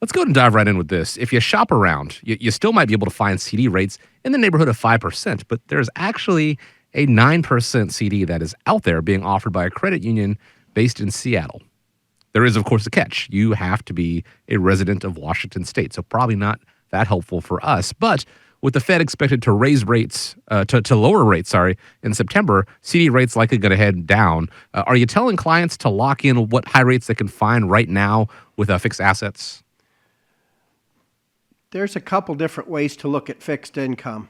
Let's go ahead and dive right in with this. If you shop around, you still might be able to find CD rates in the neighborhood of 5%, but there's actually a 9% CD that is out there being offered by a credit union based in Seattle. There is, of course, a catch. You have to be a resident of Washington State, so probably not that helpful for us. But with the Fed expected to raise rates, to lower rates, in September, CD rates likely going to head down. Are you telling clients to lock in what high rates they can find right now with fixed assets? There's a couple different ways to look at fixed income.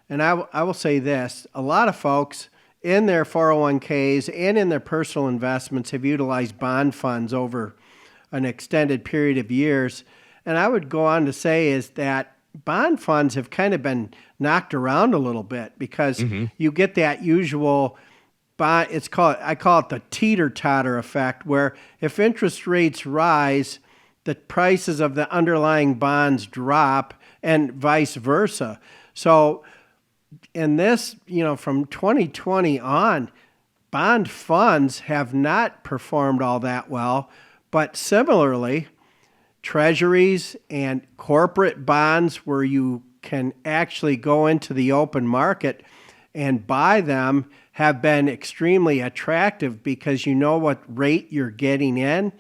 And I will say this, a lot of folks in their 401ks and in their personal investments have utilized bond funds over an extended period of years. And I would go on to say is that bond funds have kind of been knocked around a little bit because you get that usual bond, I call it the teeter-totter effect, where if interest rates rise, the prices of the underlying bonds drop and vice versa. So in this, from 2020 on, bond funds have not performed all that well, but similarly, treasuries and corporate bonds where you can actually go into the open market and buy them have been extremely attractive because you know what rate you're getting in.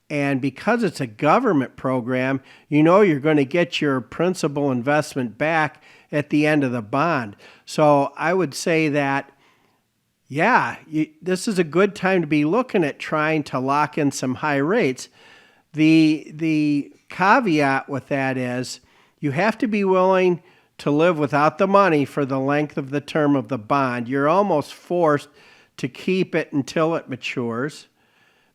And because it's a government program, you know you're going to get your principal investment back at the end of the bond. So I would say that, this is a good time to be looking at trying to lock in some high rates. The caveat with that is you have to be willing to live without the money for the length of the term of the bond. You're almost forced to keep it until it matures.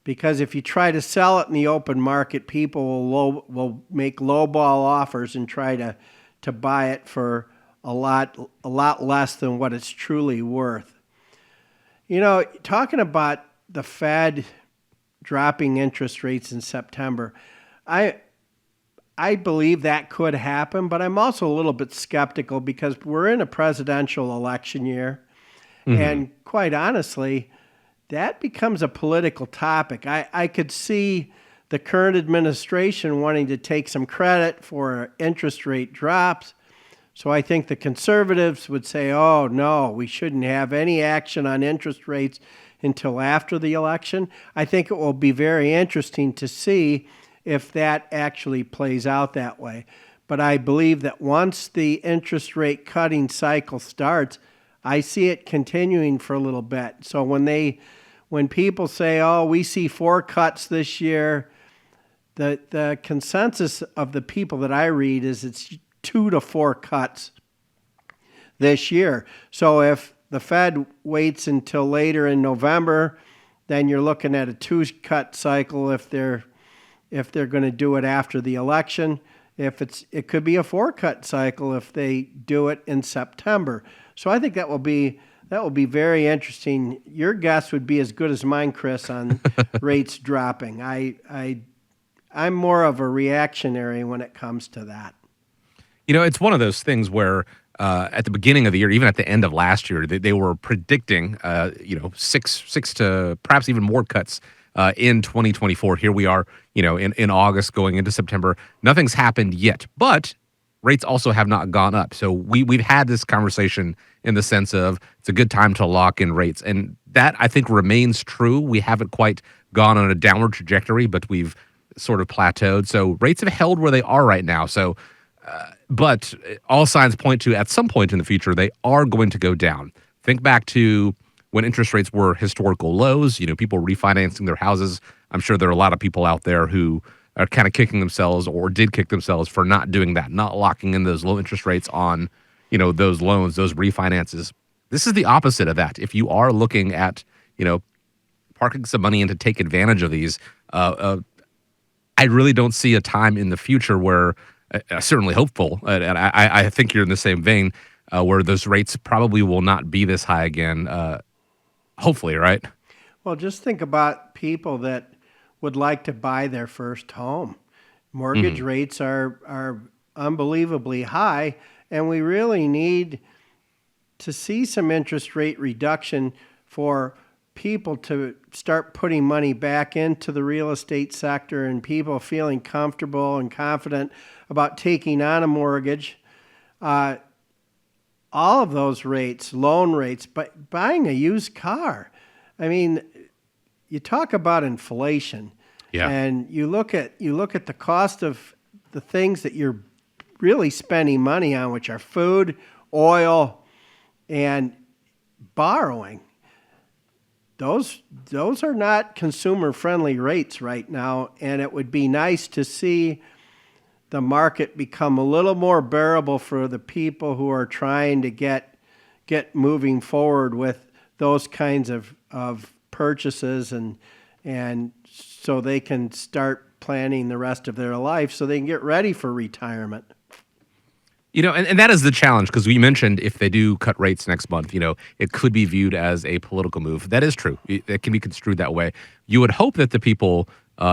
Because if you try to sell it in the open market, people will make lowball offers and try to buy it for a lot less than what it's truly worth. Talking about the Fed dropping interest rates in September, I believe that could happen, but I'm also a little bit skeptical because we're in a presidential election year, and quite honestly, that becomes a political topic. I could see the current administration wanting to take some credit for interest rate drops. So I think the conservatives would say, oh, no, we shouldn't have any action on interest rates until after the election. I think it will be very interesting to see if that actually plays out that way. But I believe that once the interest rate cutting cycle starts, I see it continuing for a little bit. So when people say, oh, we see 4 cuts this year, the consensus of the people that I read is it's 2 to 4 cuts this year. So if the Fed waits until later in November, then you're looking at a 2-cut cycle if they're going to do it after the election. It could be a 4-cut cycle if they do it in September. So I think that will be very interesting. Your guess would be as good as mine, Chris, on rates dropping. I'm more of a reactionary when it comes to that. It's one of those things where at the beginning of the year, even at the end of last year, they were predicting, 6 to perhaps even more cuts in 2024. Here we are, in August going into September. Nothing's happened yet, but rates also have not gone up. So we've had this conversation in the sense of it's a good time to lock in rates. And that, I think, remains true. We haven't quite gone on a downward trajectory, but we've sort of plateaued. So rates have held where they are right now. So, but all signs point to at some point in the future, they are going to go down. Think back to when interest rates were historical lows, people refinancing their houses. I'm sure there are a lot of people out there who are kind of kicking themselves or did kick themselves for not doing that, not locking in those low interest rates on, those loans, those refinances. This is the opposite of that. If you are looking at, parking some money in to take advantage of these, I really don't see a time in the future where, certainly hopeful, and I think you're in the same vein, where those rates probably will not be this high again, hopefully, right? Well, just think about people that would like to buy their first home. Mortgage rates are unbelievably high, and we really need to see some interest rate reduction for people to start putting money back into the real estate sector and people feeling comfortable and confident about taking on a mortgage. All of those rates, loan rates, but buying a used car. I mean, you talk about inflation, Yeah. and you look at the cost of the things that you're really spending money on, which are food, oil, and borrowing. Those are not consumer friendly rates right now, and it would be nice to see the market become a little more bearable for the people who are trying to get moving forward with those kinds of purchases, and so they can start planning the rest of their life so they can get ready for retirement. And that is the challenge, because we mentioned if they do cut rates next month, it could be viewed as a political move. That is true. It can be construed that way. You would hope that the people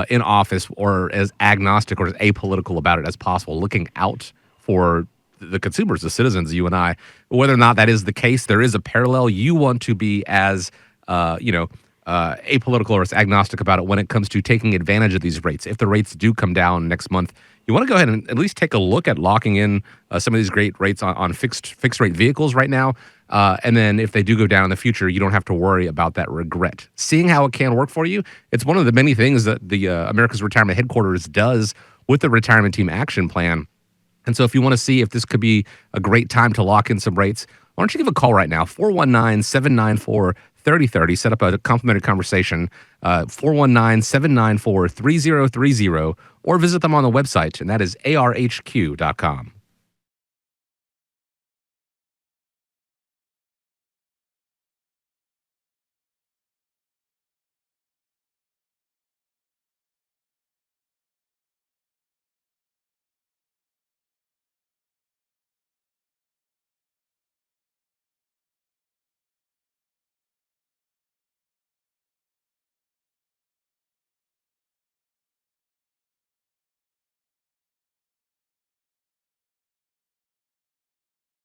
in office are as agnostic or as apolitical about it as possible, looking out for the consumers, the citizens, you and I. Whether or not that is the case, there is a parallel. You want to be as, apolitical or as agnostic about it when it comes to taking advantage of these rates. If the rates do come down next month, you want to go ahead and at least take a look at locking in some of these great rates on fixed rate vehicles right now. And then if they do go down in the future, you don't have to worry about that regret. Seeing how it can work for you, it's one of the many things that the America's Retirement Headquarters does with the Retirement Team Action Plan. And so if you want to see if this could be a great time to lock in some rates, why don't you give a call right now, 419-794-3030. Set up a complimentary conversation, 419-794-3030, or visit them on the website, and that is arhq.com.